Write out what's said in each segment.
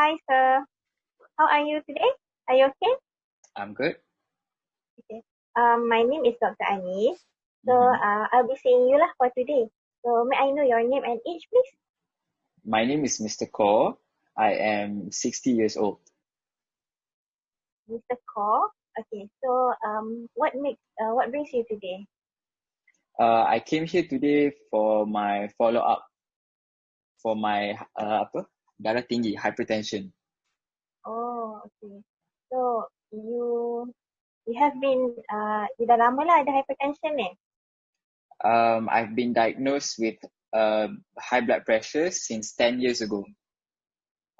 Hi, sir. How are you today? Are you okay? I'm good. Okay. My name is Dr. Anis. So, Mhm. I'll be seeing you lah for today. So, may I know your name and age, please? My name is Mr. Kaur. I am 60 years old. Mr. Kaur. Okay. So, what brings you today? I came here today for my follow-up for my darah tinggi, hypertension. Oh, okay. So, you have been dah lama lah ada hypertension eh? I've been diagnosed with high blood pressure since 10 years ago.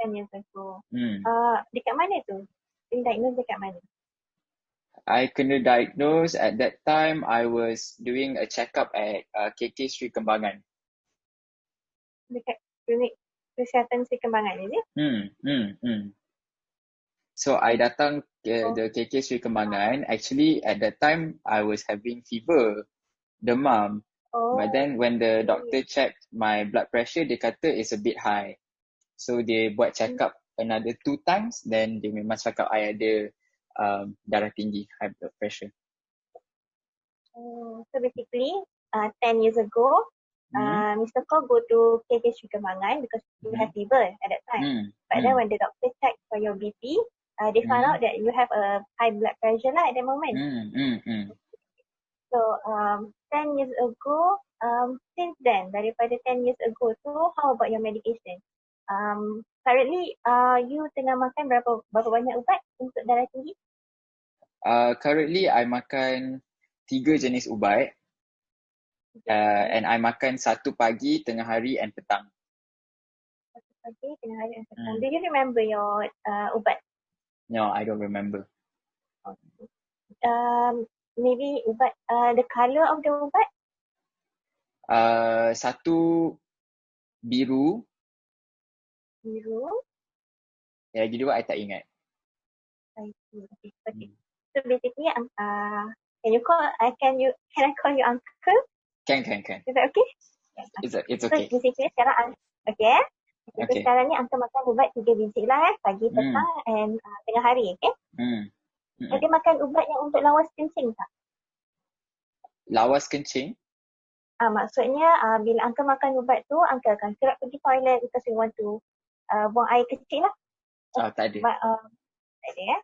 10 years ago. Hmm. Dekat mana tu? Been diagnosed dekat mana? I kena diagnosed at that time. I was doing a checkup at KK Sri Kembangan. Dekat klinik kesihatan Sri Kembangan, is it? So I datang Oh, the KK Sri Kembangan. Actually, at that time, I was having fever, demam. But then when the okay. doctor checked my blood pressure, dia kata it's a bit high. So dia buat check up another 2 times, then dia memang cakap I ada darah tinggi, high blood pressure. So basically, 10 years ago, Mr. Ko go to KK Sri Kembangan because you have fever at that time. But then when the doctor checked for your BP, they found out that you have a high blood pressure lah at the moment. So 10 years ago, since then, daripada 10 years ago tu, how about your medication? Currently, you tengah makan berapa banyak ubat untuk darah tinggi? Currently, I makan 3 jenis ubat. And I makan 1 pagi, tengah hari and petang. Okay, tengah hari and petang. Do you remember your ubat? No, I don't remember. Maybe ubat, the color of the ubat? Satu biru. Biru. Lagi 2 I tak ingat. I see. Okay. So basically, can I call you uncle? Can. Is that okay? It's okay. So basically sekarang, okay. So sekarang ni uncle makan ubat 3 biji lah pagi, petang and tengah hari, okay? Ada makan ubat yang untuk lawas kencing tak? Lawas kencing? Maksudnya bila uncle makan ubat tu, uncle akan kerap pergi toilet because you want to buang air kecil lah. Tak ada. Tak ada ya?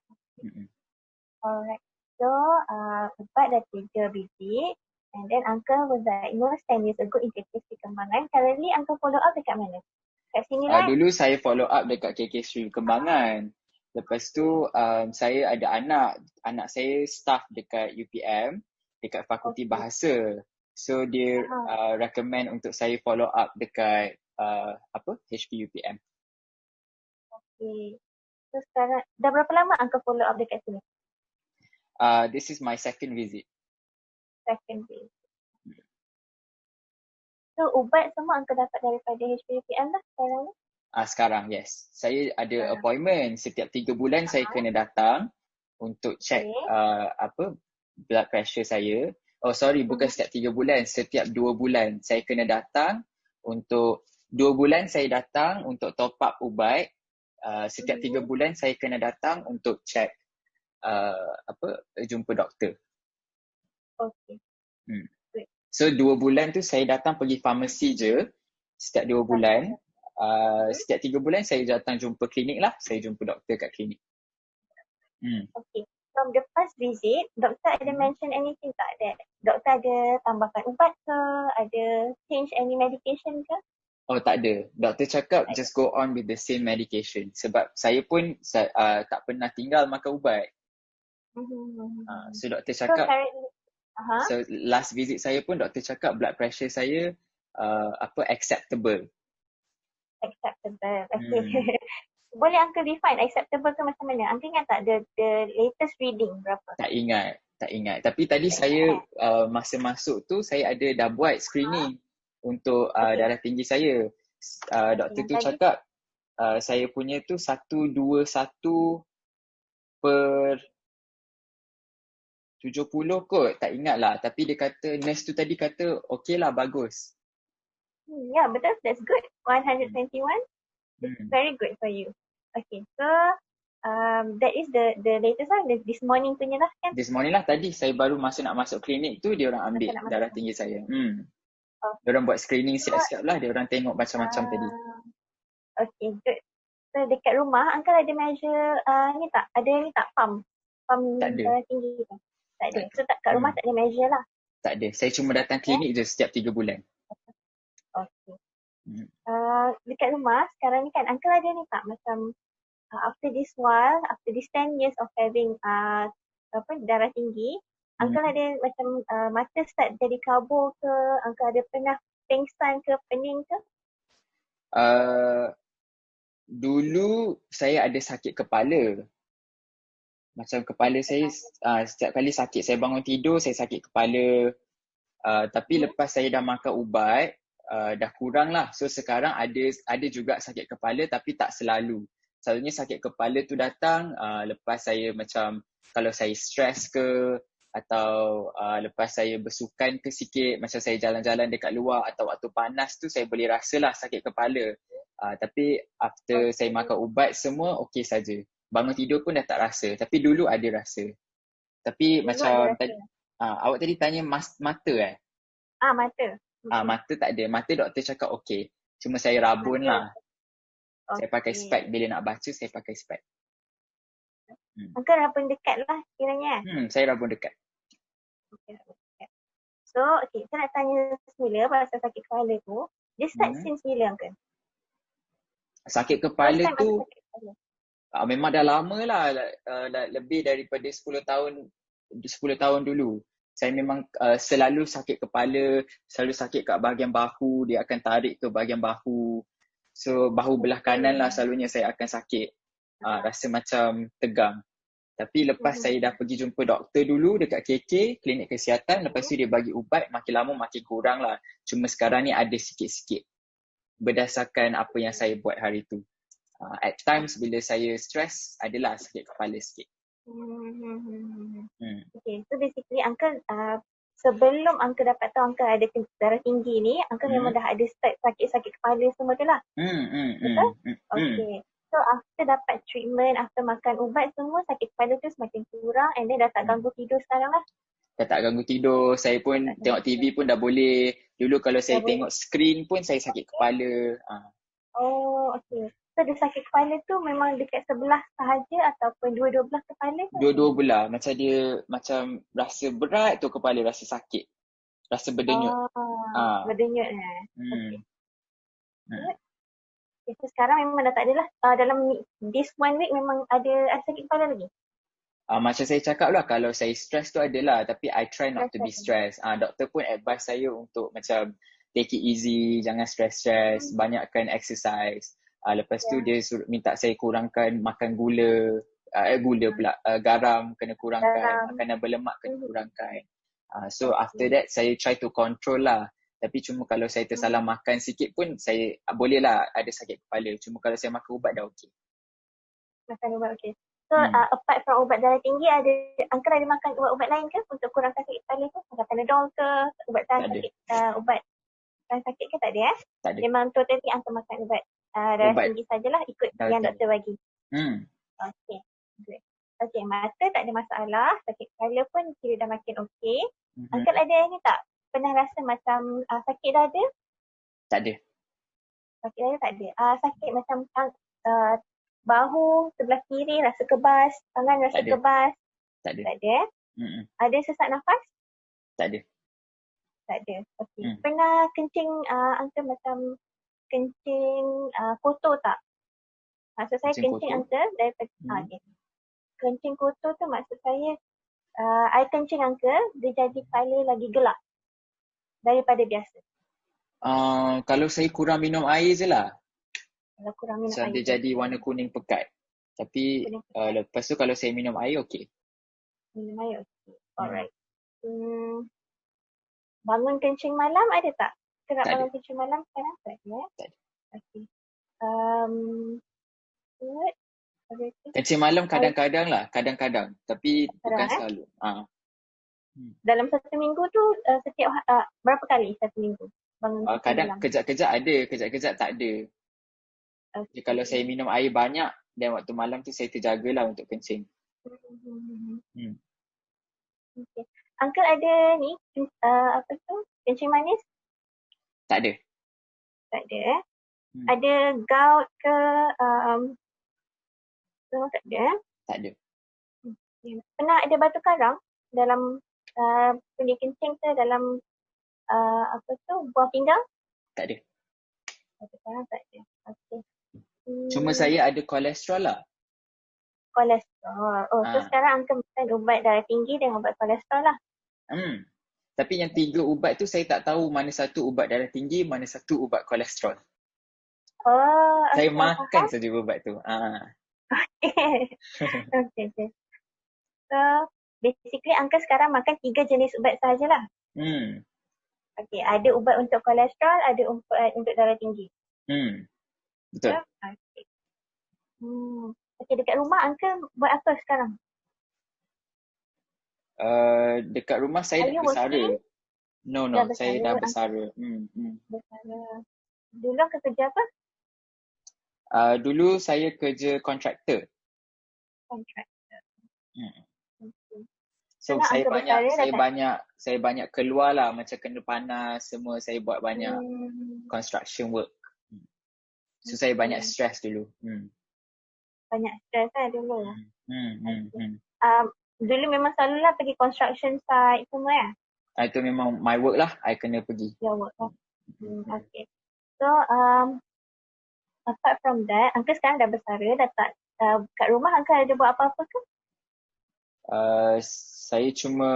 Alright. So ubat dah 3 biji and then uncle was diagnosed 10 years ago in KK Sri Kembangan. Currently uncle follow up dekat mana? Kat sini lah. Dulu saya follow up dekat KK Sri Kembangan. Lepas tu saya ada anak saya staff dekat UPM, dekat Fakulti Bahasa. So dia recommend untuk saya follow up dekat HP UPM. Okay. So sekarang dah berapa lama uncle follow up dekat sini? This is my second visit. Second visit. So ubat semua uncle dapat daripada HP UPM lah sekarang ni? Sekarang, yes. Saya ada appointment. Setiap 3 bulan saya kena datang untuk check blood pressure saya. Oh sorry, bukan setiap 3 bulan. Setiap 2 bulan saya kena datang untuk 2 bulan saya datang untuk top up ubat. Setiap 3 bulan saya kena datang untuk check jumpa doktor. Okay. So 2 bulan tu saya datang pergi farmasi je. Setiap 2 bulan. Setiap 3 bulan saya datang jumpa klinik lah. Saya jumpa doktor kat klinik. Okay. From the first visit, doktor ada mention anything tak? Doktor ada tambahkan ubat ke? Ada change any medication ke? Oh tak ada. Doktor cakap just go on with the same medication. Sebab saya pun tak pernah tinggal makan ubat. So doktor cakap, so last visit saya pun doktor cakap blood pressure saya acceptable. Acceptable. Okay. Boleh uncle define acceptable tu macam mana? Uncle ingat tak the latest reading berapa? Tak ingat. Tapi tadi saya masa masuk tu saya ada dah buat screening untuk darah tinggi saya. Doktor tu cakap saya punya tu 121/70 kot. Tak ingat lah. Tapi dia kata, nurse tu tadi kata okay lah, bagus. Yeah, betul. That's good. 121. It's very good for you. Okay, so that is the latest lah, this morning punya lah kan? This morning lah tadi, saya baru nak masuk klinik tu, dia orang ambil darah tinggi saya. Dia orang buat screening siap-siap lah, dia orang tengok macam-macam tadi. Okay, good. So dekat rumah, Uncle ada measure ni tak? Ada ni tak? Pump darah tinggi tu? Tak ada. So kat rumah tak ada measure lah? Tak ada. Saya cuma datang klinik je setiap 3 bulan. Okay. Dekat rumah sekarang ni kan, Uncle ada ni tak? Macam after this 10 years of having darah tinggi, Uncle ada macam mata start jadi kabur ke? Uncle ada pernah pengsan ke, pening ke? Dulu saya ada sakit kepala. Macam kepala saya setiap kali sakit, saya bangun tidur saya sakit kepala. Tapi lepas saya dah makan ubat, dah kurang lah. So sekarang ada juga sakit kepala tapi tak selalu. Selalunya sakit kepala tu datang lepas saya macam kalau saya stres ke, atau lepas saya bersukan ke sikit, macam saya jalan-jalan dekat luar atau waktu panas tu saya boleh rasalah sakit kepala. Tapi after saya makan ubat semua okey saja. Bangun tidur pun dah tak rasa. Tapi dulu ada rasa. Tapi dulu macam awak tadi tanya mata Mata. Mata tak ada. Mata doktor cakap okey. Cuma saya rabun lah. Saya pakai spek. Bila nak baca saya pakai spek. Uncle rabun dekat lah kiranya. Saya rabun dekat. So, okay, saya nak tanya semula pasal sakit kepala tu. Dia start since bila, Uncle? Sakit kepala tu memang dah lama lah. Lebih daripada 10 tahun dulu. Saya memang selalu sakit kepala, selalu sakit kat bahagian bahu, dia akan tarik ke bahagian bahu. So, bahu belah kanan lah selalunya saya akan sakit. Rasa macam tegang. Tapi lepas saya dah pergi jumpa doktor dulu dekat KK, klinik kesihatan, lepas tu dia bagi ubat, makin lama makin kurang lah. Cuma sekarang ni ada sikit-sikit berdasarkan apa yang saya buat hari tu. At times bila saya stress, adalah sakit kepala sikit. Okay, so basically Uncle, sebelum Uncle dapat tahu Uncle ada darah tinggi ni, Uncle memang dah ada start sakit-sakit kepala semua tu lah. Betul? Okay. So after dapat treatment, after makan ubat semua, sakit kepala tu semakin kurang and then dah tak ganggu tidur sekarang lah. Dah tak ganggu tidur, saya pun tengok TV pun dah boleh. Dulu kalau saya tengok screen pun saya sakit kepala. Oh, okay. So dia sakit kepala tu memang dekat sebelah sahaja ataupun dua-dua belah kepala? Dua-dua belah. Macam dia, macam rasa berat tu kepala, rasa sakit. Rasa berdenyut. Berdenyut Okay. So sekarang memang dah tak ada lah. Dalam this 1 week memang ada sakit kepala lagi? Macam saya cakap lah, kalau saya stress tu adalah. Tapi I try not to be stressed. Doktor pun advise saya untuk macam take it easy, jangan stress-stress, banyakkan exercise. Lepas tu dia minta saya kurangkan makan gula pula, garam kena kurangkan, makanan berlemak kena kurangkan. So after that saya try to control lah. Tapi cuma kalau saya tersalah makan sikit pun saya boleh lah ada sakit kepala. Cuma kalau saya makan ubat dah okey. Makan ubat okey. So apart from ubat darah tinggi, Uncle ada makan ubat-ubat lain ke untuk kurangkan sakit kepala tu? Macam Panadol ke, ubat tahan sakit, ubat tahan sakit ke tak ada? Tak ada. Memang totally Uncle makan ubat darah tinggi sajalah, ikut yang doktor bagi. Okay, good. Okay, mata tak ada masalah, sakit kepala pun kira dah makin okey. Uncle ada ni tak? Pernah rasa macam sakit dada? Tak ada. Sakit dada tak ada. Sakit macam bahu sebelah kiri rasa kebas, tangan rasa kebas? Tak ada. Tak ada. Ada sesak nafas? Tak ada. Tak ada. Okey. Pernah kencing Uncle macam kencing kotor tak? Maksud saya kencing Uncle daripada okay. Kencing kotor tu maksud saya air kencing Uncle dia jadi colour lagi gelap daripada biasa. Kalau saya kurang minum air je lah. Kalau kurang minum air. Dia jadi warna kuning pekat. Tapi lepas tu kalau saya minum air okey. Minum air okey. Alright. Bangun kencing malam ada tak? Kerap bangun kencing malam sekarang? Tak ada. Tak ada. Okey. Kencing malam kadang-kadang lah. Kadang-kadang. Tapi bukan selalu. Dalam satu minggu tu setiap berapa kali satu minggu? Kadang kejap-kejap ada, kejap-kejap tak ada. Okay. Kalau saya minum air banyak, Dan waktu malam tu saya terjagalah untuk kencing. Okay. Uncle ada ni, apa tu, kencing manis? Tak ada. Tak ada Ada gout ke, tak ada Tak ada. Pernah ada batu karang dalam punya kencing ke, dalam apa tu, buah pinggang? Tak ada. Batu karang tak ada. Okay. Cuma saya ada kolesterol lah. Kolesterol. So sekarang Uncle makan ubat darah tinggi dengan ubat kolesterol lah. Tapi yang 3 ubat tu saya tak tahu mana satu ubat darah tinggi, mana satu ubat kolesterol. Saya makan saja ubat tu. Okay. So basically Uncle sekarang makan 3 jenis ubat sahajalah. Okay, ada ubat untuk kolesterol, ada ubat untuk darah tinggi. Betul. Okay. Okay, dekat rumah Uncle buat apa sekarang? Dekat rumah saya dah bersara. No, saya dah bersara. Bersara. Dulu Uncle kerja apa? Dulu saya kerja kontraktor. So saya banyak keluar lah, macam kena panas semua, saya buat banyak construction work. So saya banyak stress dulu. Banyak stress dulu lah. Dulu memang selalulah pergi construction site semua ya? Itu memang my work lah, I kena pergi. Your work lah. Okay. So apart from that, Uncle sekarang dah bersara, dah tak kat rumah Uncle ada buat apa-apa ke? Saya cuma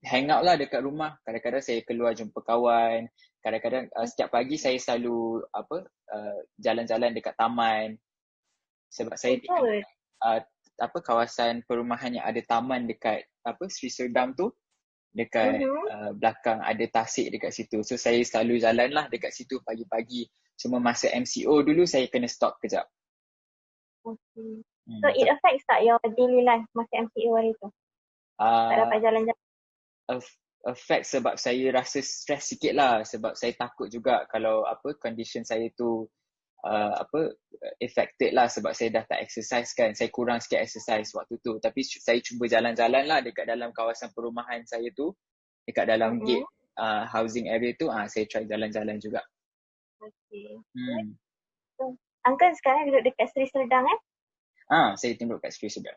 hang out lah dekat rumah. Kadang-kadang saya keluar jumpa kawan. Kadang-kadang setiap pagi saya selalu jalan-jalan dekat taman. Sebab saya kawasan perumahan yang ada taman dekat Sri Serdam tu, dekat belakang ada tasik dekat situ. So saya selalu jalan lah dekat situ pagi-pagi. Cuma masa MCO dulu saya kena stop kejap. Okay. So it affects tak your daily life masa MCO hari tu? Tak dapat jalan-jalan? Affect sebab saya rasa stress sikit lah. Sebab saya takut juga kalau condition saya tu affected lah, sebab saya dah tak exercise kan. Saya kurang sikit exercise waktu tu. Tapi saya cuba jalan-jalan lah dekat dalam kawasan perumahan saya tu. Dekat dalam gate housing area tu, saya try jalan-jalan juga. Okay. So, Uncle sekarang duduk dekat Sri Serdang Saya duduk kat Sri Serdang.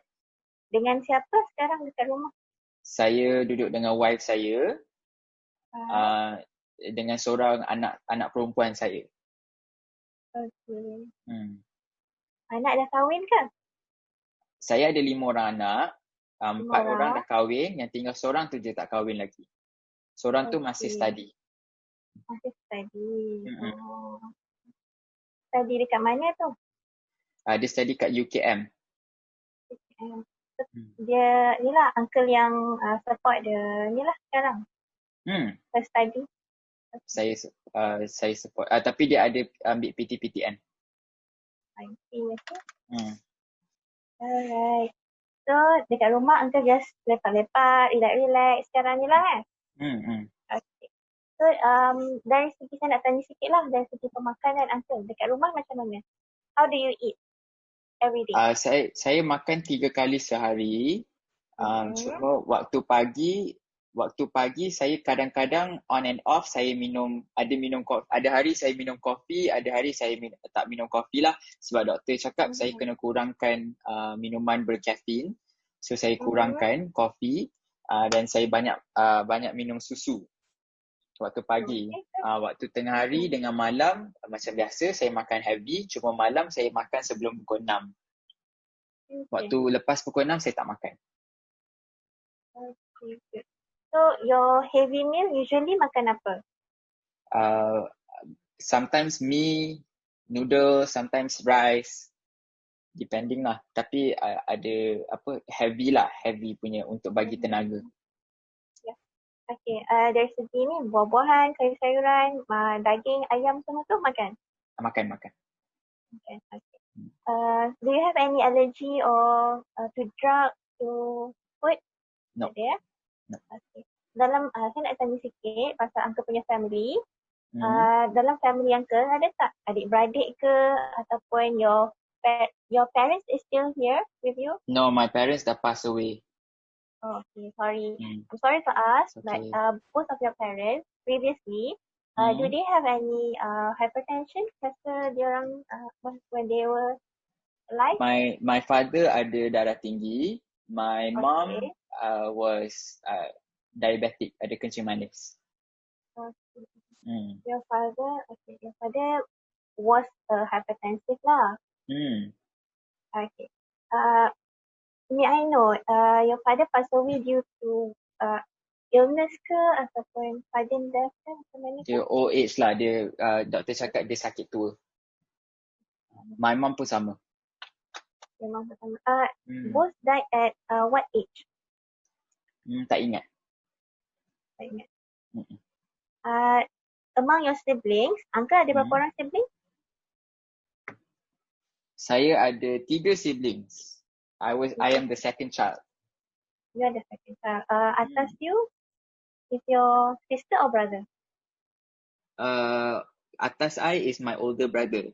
Dengan siapa sekarang dekat rumah? Saya duduk dengan wife saya. Dengan seorang anak perempuan saya. Okay. Anak dah kahwin ke? Saya ada 5 orang anak. 4 orang dah kahwin. Yang tinggal seorang tu je tak kahwin lagi. Seorang tu masih study. Masih study. Study dekat mana tu? Dia study kat UKM. Dia ni lah uncle yang support dia ni lah sekarang. First study. Saya support. Tapi dia ada ambil PTPTN. I see. Alright. So dekat rumah uncle just lepak-lepak, relax sekarang ni lah kan? Okay. So dari segi saya nak tanya sikit lah, dari segi pemakanan uncle dekat rumah macam mana? How do you eat every day? Saya makan 3 kali sehari. Cuma waktu pagi saya kadang-kadang on and off saya minum kopi. Ada hari saya minum kopi, ada hari saya tak minum kopi lah. Sebab doktor cakap saya kena kurangkan minuman berkafein. So saya kurangkan kopi dan saya banyak minum susu waktu pagi. Waktu tengah hari dengan malam macam biasa saya makan heavy. Cuma malam saya makan sebelum pukul 6. Waktu lepas pukul 6 saya tak makan. Okay. So your heavy meal usually makan apa? Sometimes mee, noodle, sometimes rice, depending lah. Tapi ada heavy punya untuk bagi tenaga. Okay, dari segi ni buah-buahan, sayur-sayuran, daging, ayam semua tu makan? Makan. Okay. Do you have any allergy or to drug, to food? No. Ada ya? No. Okay. Dalam saya nak tanya sikit pasal uncle punya family. Dalam family uncle ada tak adik-beradik ke ataupun your your parents is still here with you? No, my parents dah pass away. Oh, okay, sorry. I'm sorry to ask, but Okay. both of your parents previously, do they have any hypertension rasa diorang when they were alive? My father ada darah tinggi. My mom Okay. was diabetic, ada kencing manis. Okay. Your father was hypertensive lah. Okay. May I know, your father passed away due to illness ke ataupun sudden death ke macam mana ke? Dia old age lah. Dia doktor cakap dia sakit tua. My mom pun sama. Memang pertama. Both died at what age? Tak ingat. Tak ingat. Among your siblings, uncle ada berapa orang sibling? Saya ada 3 siblings. I am the second child. You are the second child. Atas you is your sister or brother? Atas I is my older brother.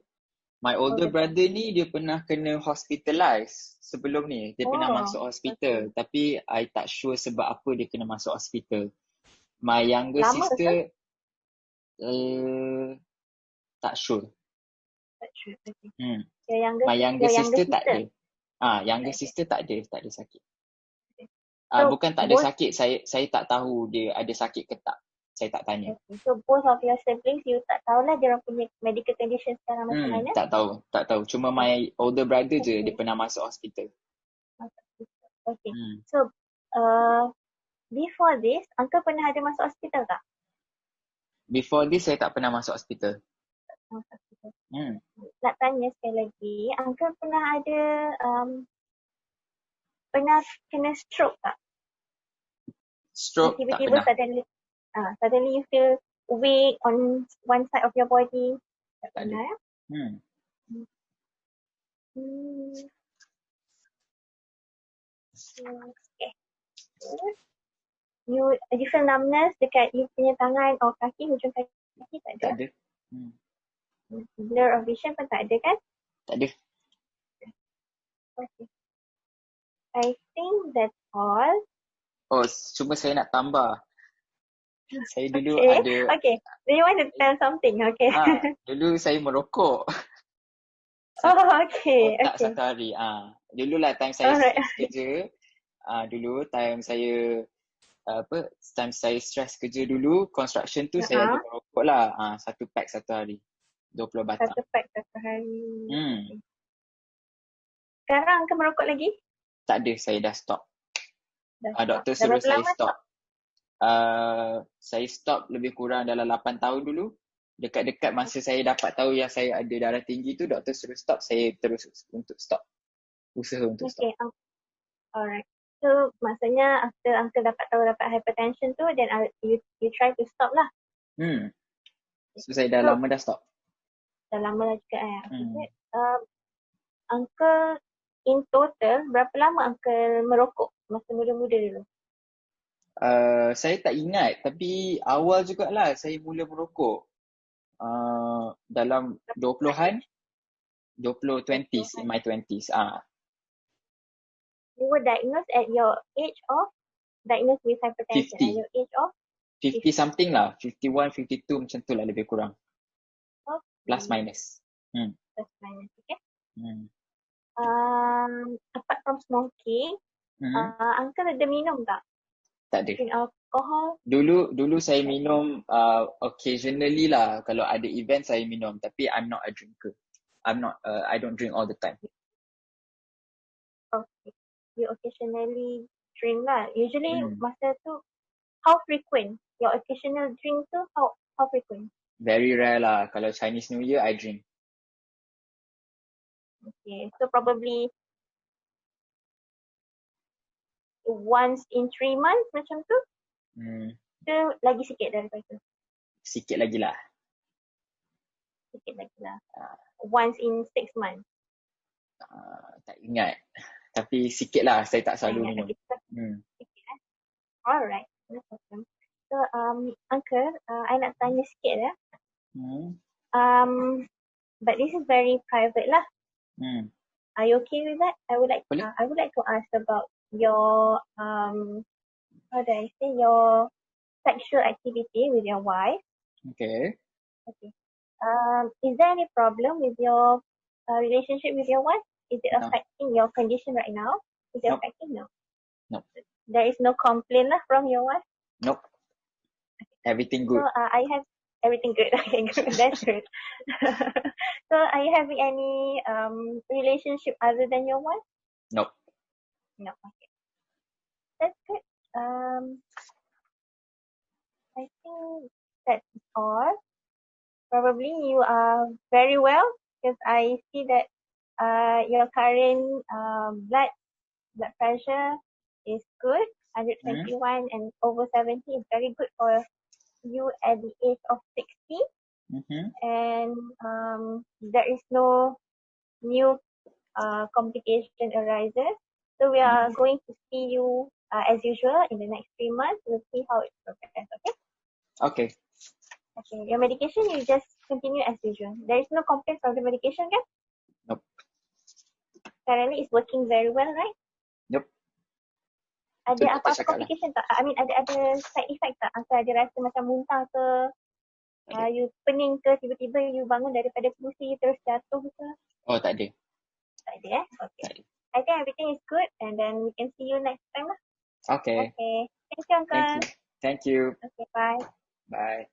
My older brother ni dia pernah kena hospitalize sebelum ni. Dia pernah masuk hospital. Tapi I tak sure sebab apa dia kena masuk hospital. My younger sister tak sure. Tak sure. My younger sister tak ada. Younger sister tak ada sakit. Bukan tak ada sakit, saya tak tahu dia ada sakit ke tak. Saya tak tanya. So both of your siblings, you tak tahulah dia orang punya medical condition sekarang macam mana? Tak tahu. Cuma my older brother je dia pernah masuk hospital. Okay. So before this, uncle pernah ada masuk hospital tak? Before this, saya tak pernah masuk hospital. Nak tanya sekali lagi, uncle pernah ada pernah kena stroke tak? Stroke tiba-tiba tak pernah. Suddenly you feel weak on one side of your body. Tak pernah ya? Okay. You feel numbness dekat you punya tangan atau kaki, hujung kaki tak ada? Tak ada. Blur of vision pun tak ada kan? Tak ada. Okay. I think that's all. Cuma saya nak tambah. Saya dulu ada... Okay. Do you want to tell something? Okay. Dulu saya merokok. Okay. Tak satu hari. Dululah time saya stress kerja. Dulu time saya stress kerja dulu, construction tu saya ada merokok lah. 1 pack satu hari. 20 batang. 1 pack satu hari. Sekarang ke merokok lagi? Tak ada, saya dah stop. Doktor suruh saya stop. Saya stop lebih kurang dalam 8 tahun dulu. Dekat-dekat masa saya dapat tahu yang saya ada darah tinggi tu, doktor suruh stop, saya terus untuk stop. Usaha untuk stop. Okay. Alright. So, maksudnya after uncle dapat hypertension tu, then you try to stop lah. So, saya dah lama dah stop. Dah lama lah juga uncle, in total, berapa lama uncle merokok masa muda-muda dulu? Saya tak ingat, tapi awal jugalah saya mula merokok. Dalam 20-an, 20s, in my 20s. You were diagnosed at your age of, diagnosed with hypertension 50. at your age of? 50 something lah, 51, 52 macam tu lah lebih kurang. Plus minus. Plus minus, okay. Apart from smoking, uncle ada minum tak? Tak ada. Drink alcohol? Dulu saya minum occasionally lah. Kalau ada event saya minum. Tapi I'm not a drinker. I don't drink all the time. Okay. You occasionally drink lah. Usually masa tu, how frequent? Your occasional drink tu, how frequent? Very rare lah. Kalau Chinese New Year, I drink. Okay. So probably once in 3 months macam tu? Ke lagi sikit daripada tu? Sikit lagi lah. Once in 6 months? Tak ingat. Tapi sikit lah. Saya tak selalu minum. Sikit Alright. No problem. So, uncle, I nak tanya sikit But this is very private lah. Are you okay with that? I would like Boleh. to ask about your how do I say, your sexual activity with your wife. Okay. Okay. Is there any problem with your relationship with your wife? Is it No. affecting your condition right now? Is it Nope. affecting? No. Nope. There is no complaint lah from your wife? Nope. Everything So good. I have everything good. Okay, good. That's good. So are you having any relationship other than your wife? Nope. No. Okay. That's good. I think that's all. Probably you are very well because I see that your current blood pressure is good, 121 and over 70 is very good for you at the age of 60. And there is no new complication arises. So we are going to see you as usual in the next 3 months. We'll see how it progresses. Okay. Okay. Okay. Your medication you just continue as usual. There is no complaints of the medication, kan? Nope. Currently it's working very well, right? Nope. Ada apa-apa complication tak? I mean ada side effect tak? Asal ada rasa macam muntah ke? You pening ke? Tiba-tiba you bangun daripada kerusi terus jatuh ke? Oh, tak ada. Tak ada Okay. I think everything is good and then we can see you next time lah. Okay. Okay. Thank you, Uncle. Thank you. Okay, bye. Bye.